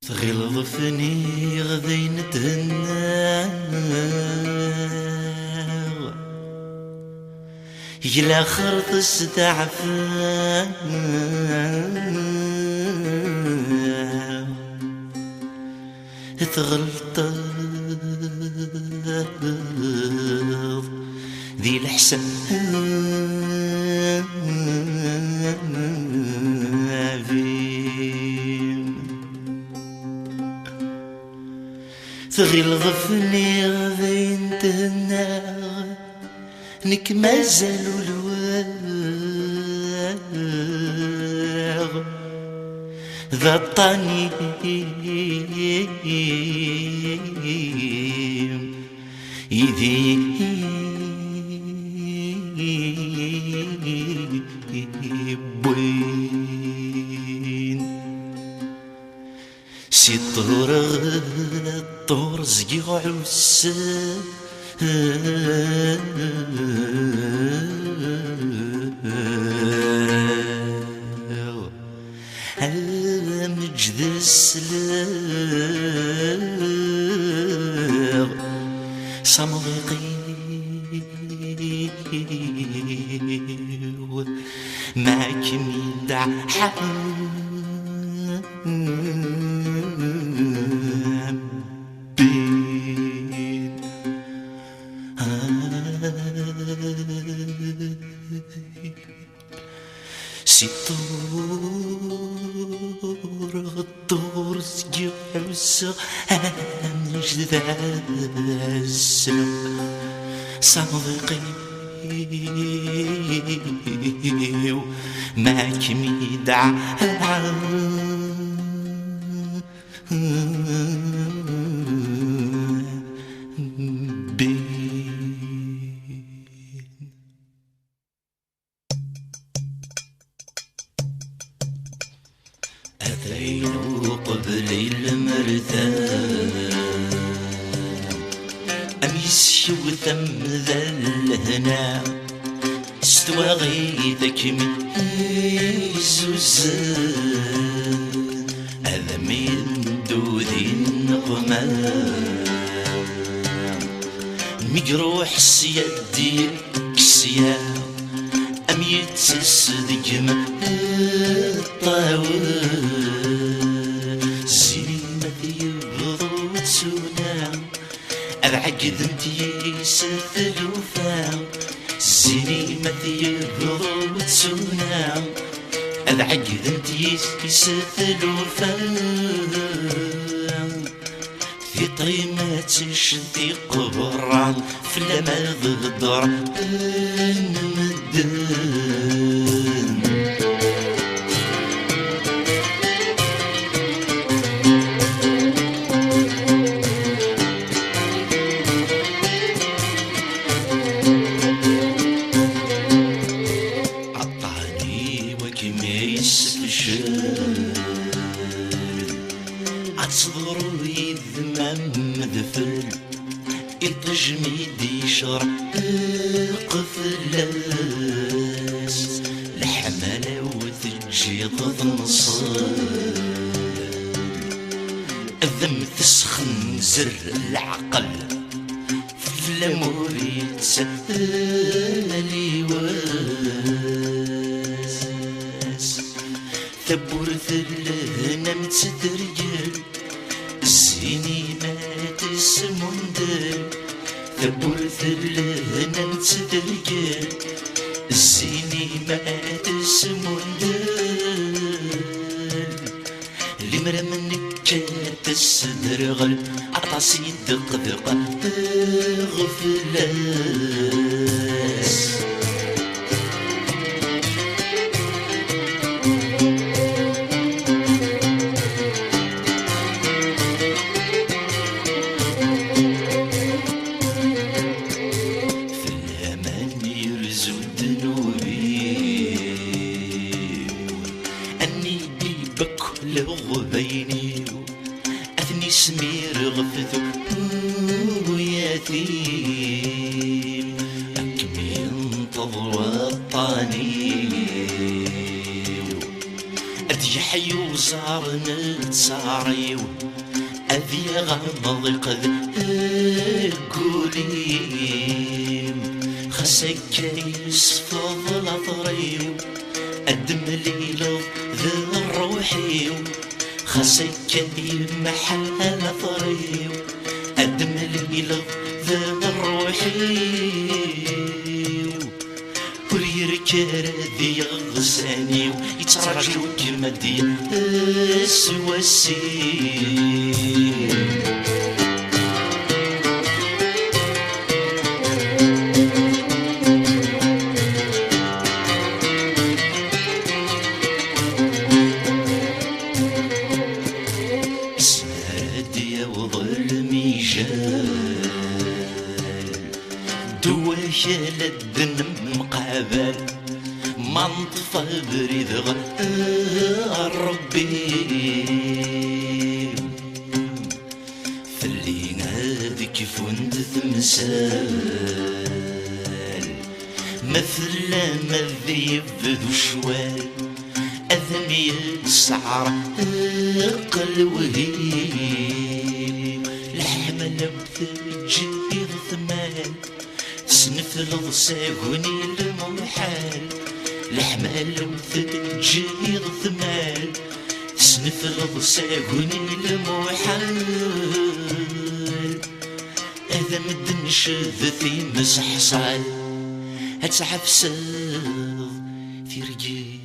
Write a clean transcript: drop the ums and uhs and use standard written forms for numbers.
تغلظ فني غذي نتهنى يلا خرطس تعفى تغلط ذي الحسن تغلظ فني غذي نتهنى نك مازال الواغ ذا الطنيم يذيب وين سي الطور زقيغ عسى مجد السلاغ صمغقي معك ميدع سي الطور سقيو عوسى مجد السلاغ صمغقي معك ميدع أثينو قبل المرثان أميسي وثم ذا الهنا استوى غيثك من زوزان هذا من دودي النقمان مجروح سيدي كسيا أم يتصدق من الطاول زينة يبضو تسونا أبعقد انتي ستلوفا زينة يبضو تسونا أبعقد انتي ستلوفا في طيمة شذي قبران في لما ضغدر المدن عطاني وكميس الشال عتصدرو يذمم مدفل يطجميدي شرب قفلاس الحمالة وتجي ضد نصال الذم تسخن زر العقل في الامور يتسالي واس ثبورث الهنا متسترجل الزيني ما تسمندل ثبورث الهنا متسترجل الزيني ما تسمندل لمرا منك كانت السدرغل عطاسي دق غفلاس غبيني أثني سمير غفثو ويتيم أكمي انتظر الطاني يحيو زارنا تصاريو أذي غمض قد قوليم خسك يصفض الأطريو أدم ليلو ذا الروحيو خسك يمحل الأطريو أدم ليلو ذا الروحيو وريركر ذي غزانيو يتراجعو كما دي سواسيم دواشة الدنم مقابل ما نطفى بريد ربي فاللي نادي كيف وانت تمثال مثل ما الذيب ذو شوال أذني السعر قلوهي الحمل بثجي ثمان سنف الضساقوني المحال الحمل بثجي ثمان سنف الضساقوني المحال هذا مدن شذثي مسحصال هتسحف ساغ في رجيل